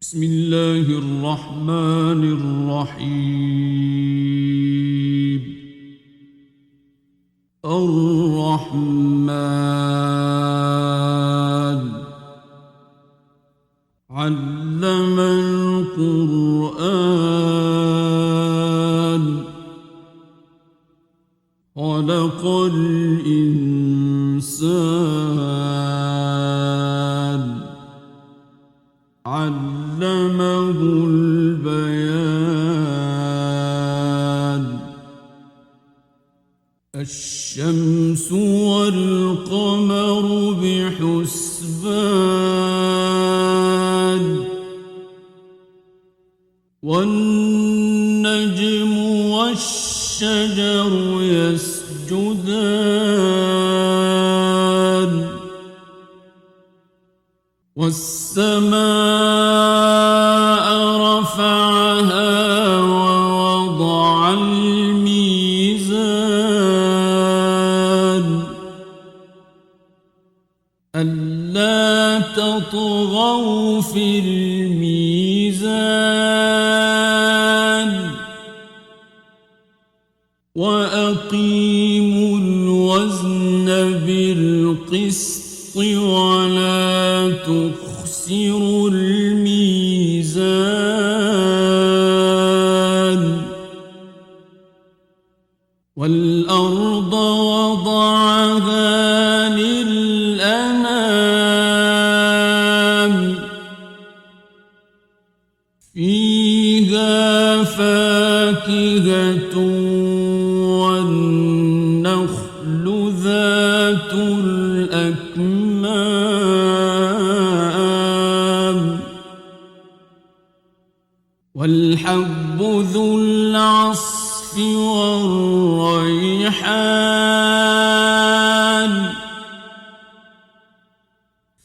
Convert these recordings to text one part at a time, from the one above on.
بسم الله الرحمن الرحيم. الرحمن علم القرآن خلق الإنسان علمه البيان. الشمس والقمر بحسبان والنجم والشجر يسجدان والسماء رفعها ووضع الميزان ألا تطغوا في الميزان وأقيموا الوزن بالقسط ولا تخسروا الميزان والأرض وضعها للأنام فيها فاكهة والنخل ذات الأكمام والحب ذو العصف والريحان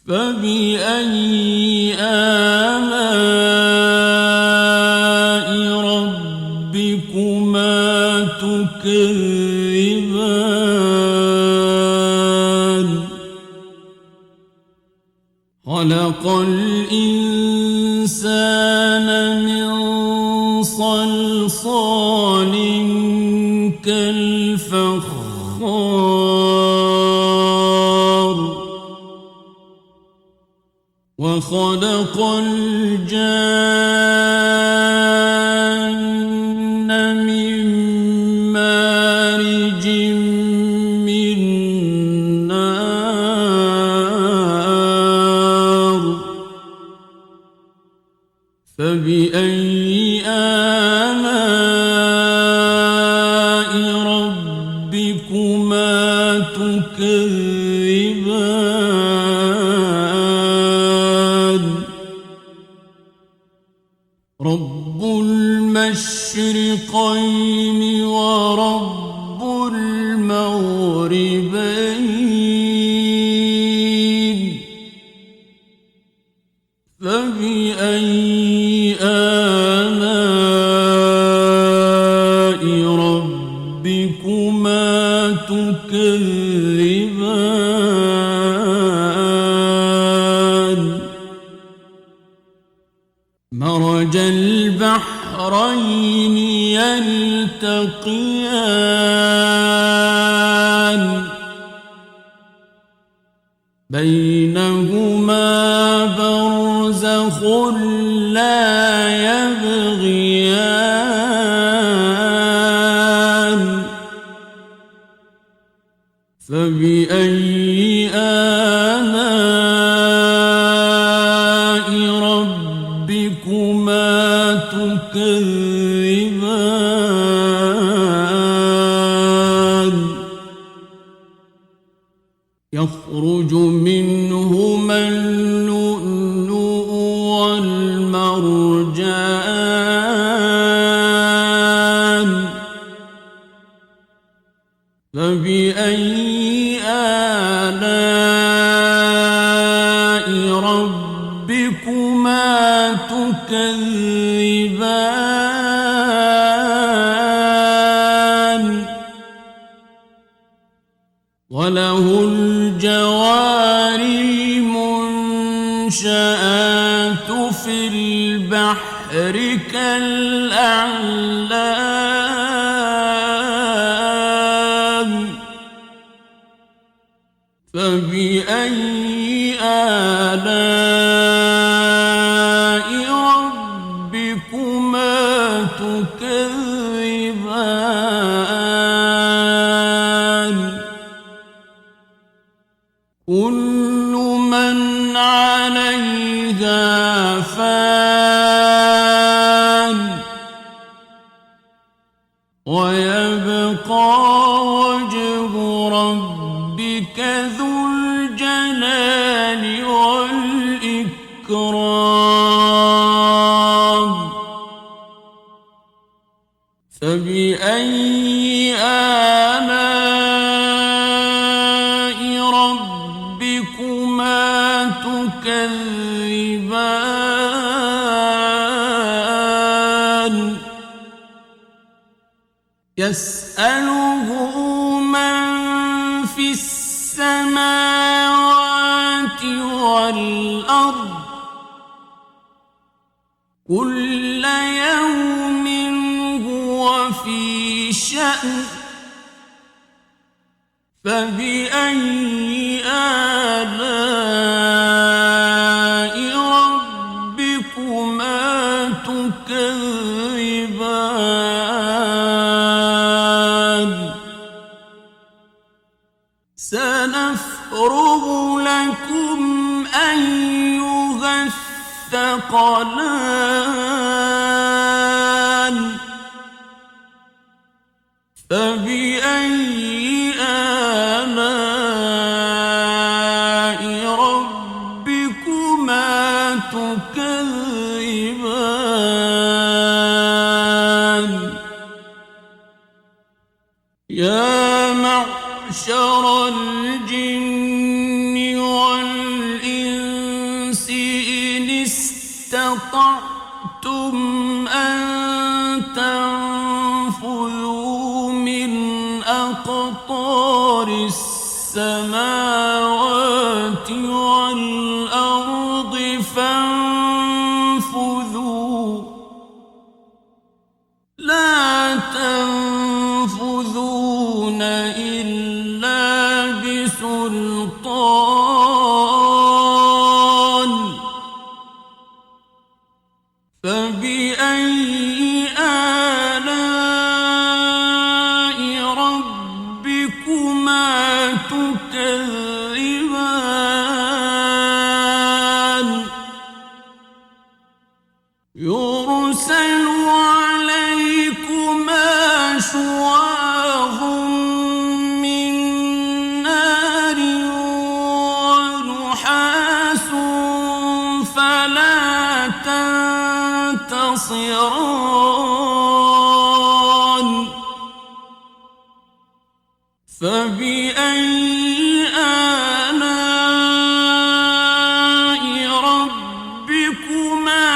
فبأي آلاء ربكما تكذبان خلق الإنسان من صلصال كالفخار وخلق الجان من مارج من نار فبأي آلاء ربكما تكذبان رب المشرقين ورب المغربين فبأي آلاء ربكما تكذبان مرج البحرين يلتقيان بينهما برزخ لا يبغيان فبأي آلاء ربكما تكذبان يخرج منهما اللؤلؤ والمرجان فبأي آلاء ربكما تكذبان وله الجوار المنشآت في البحر كالأعلام فبأي آلاء ربكما تكذبان كل من عليها فان ويبقى وجه ربك ذو الجلال والإكرام فبأي آلاء ربكما تكذبان يسأله من في السماوات والأرض كل يوم هو في شأن فبأي آلاء ربكما تكذبان سنفرغ لكم أيها الثقلان فبأي آلاء ربكما تكذبان يا معشر الجن والإنس إن استطعتم أن تنفذوا من أقطار السماوات والأرض فانفذوا لا تنفذون إلا بسلطان فبأي آلاء ربكما تكذبان يرسل عليكما شواظ من نار ونحاس فلا تنتصران فبأي آلاء ربكما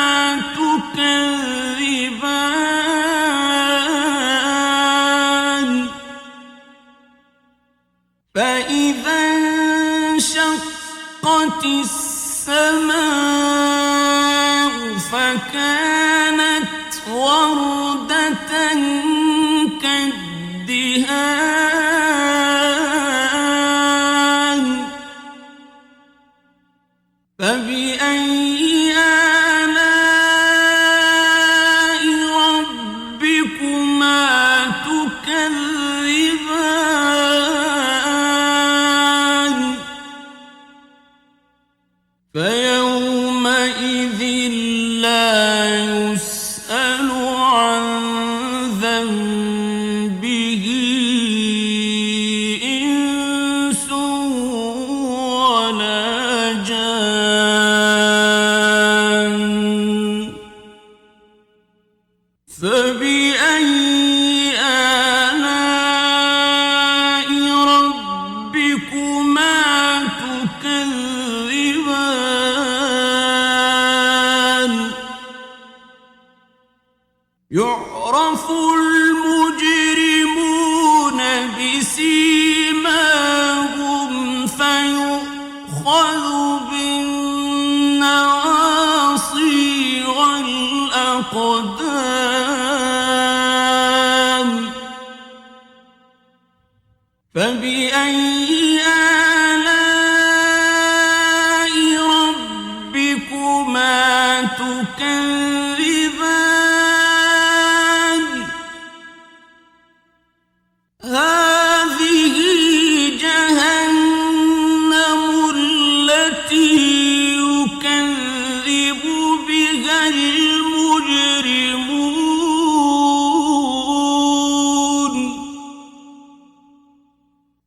تكذبان فإذا انشقت السماء فكانت وردة كالدهان فبأي آلاء ربكما تكذبان فيومئذ لا يسأل عن ذنبه إنس ولا جان فبأي آلاء ربكما تكذبان يعرف المجرمون بسيماهم فيؤخذ بالنواصي الأقدام فبأي آلاء ربكما تكذبان هذه جهنم التي يكذب بها المجرمون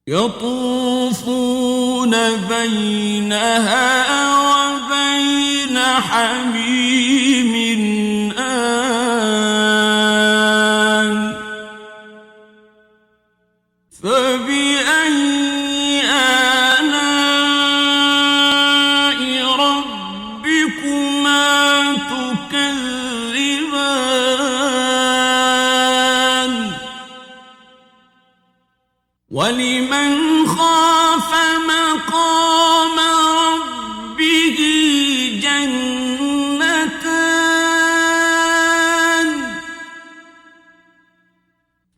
يطوفون بينها وبين حميم آن فبأي آلاء ربكما تكذبان ولمن خاف مقام ربه جنتان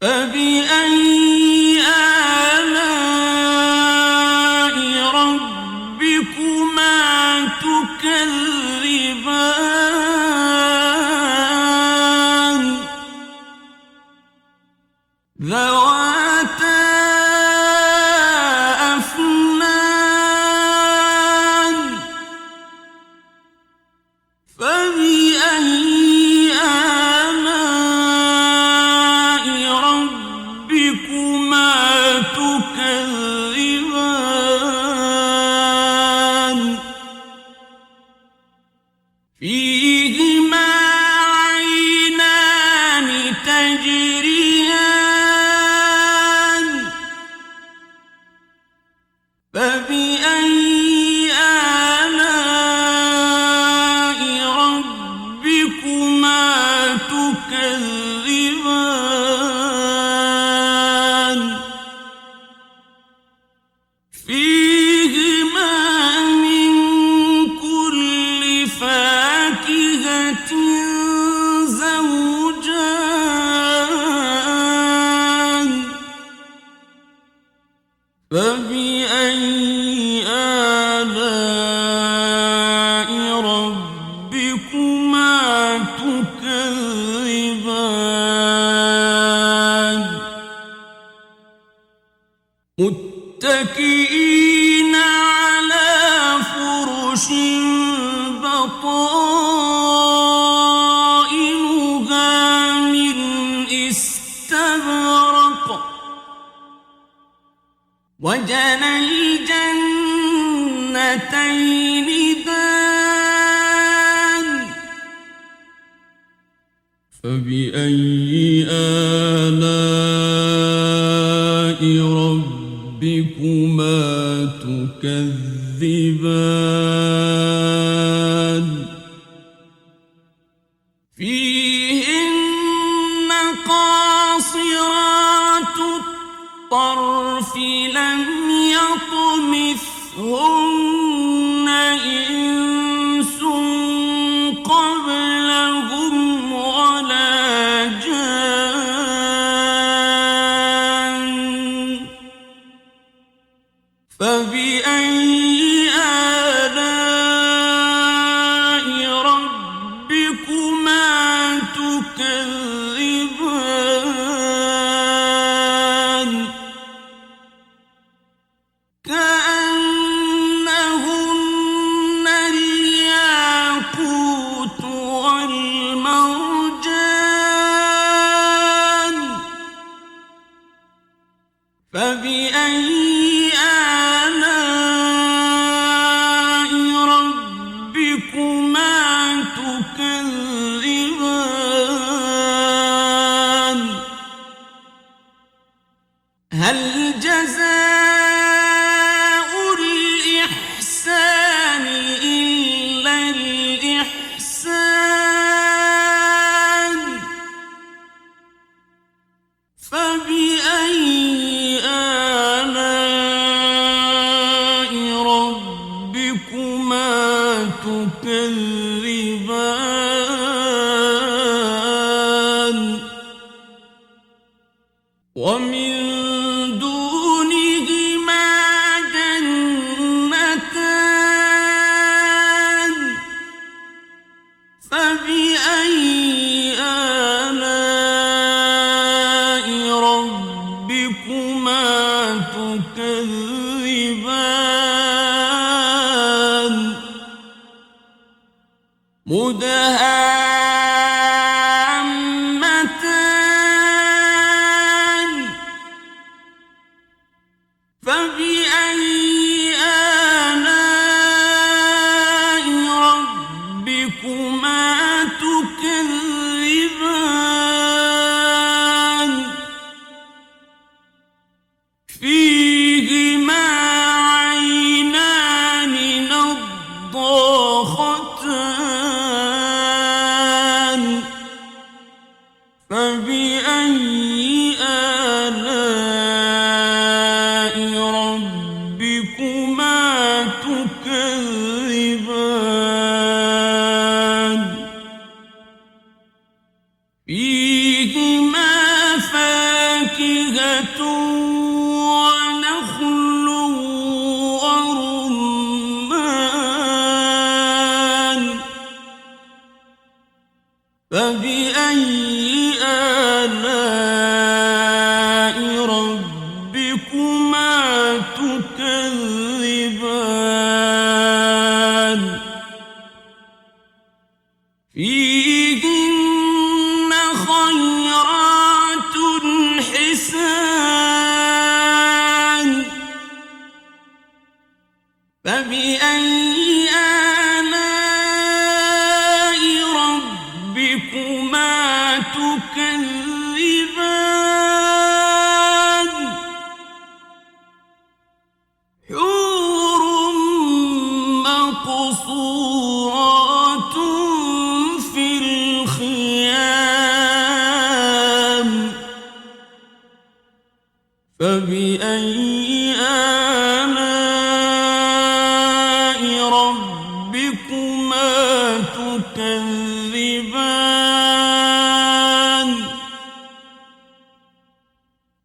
فبأي آلاء ربكما تكذبان ذواتا أفنان فبأي آلاء ربكما تكذبان فيهما عينان تجريان فبأي آلاء ربكما تكذبان فيهما من كل فاكهة زوجان فبأي آلاء ربكما تكذبان متكئين على فرش بطائنها من استبرق وجنى الجنتين دان فبأي آلاء ربكما تكذبان فيهن قاصرات الطرف لم يطمثهن إنس قبلهم ولا جان فبأي آلاء ربكما تكذبان كأنهن الياقوت والمرجان فبأي آلاء ربكما تكذبان هل جزاء الإحسان إلا الإحسان فبأي آلاء ربكما تكذبان ومن دونهما جنتان فبأي آلاء ربكما تكذبان مدهامتان فبأي آلاء ربكما تكذبان فيهما عينان نضاختان فبأي آلاء ربكما تكذبان فيهما فاكهة ونخل ورمان فبأي آلاء ربكما تكذبان فيهن خيرات حسان فبأي آلاء ربكما تكذبان حور مقصورات في الخيام فبأي آلاء ربكما تكذبان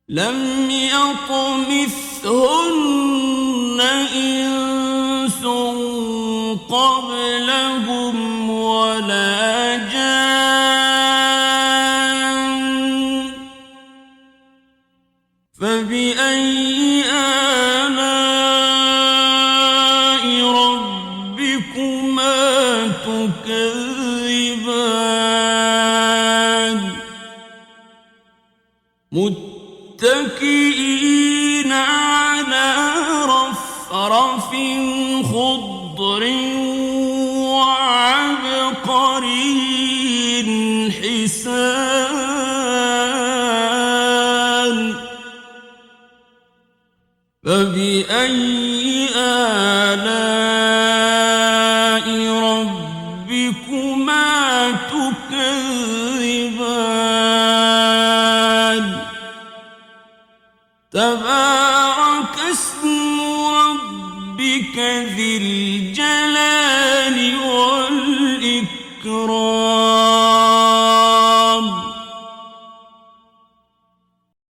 لم يطمثهن إنس قبلهم ولا جان فبأي آلاء ربكما تكذبان متكئين على رفرف خضر وعبقري حسان فبأي آلاء ربكما تكذبان تبارك اسم ربك ذي الجلال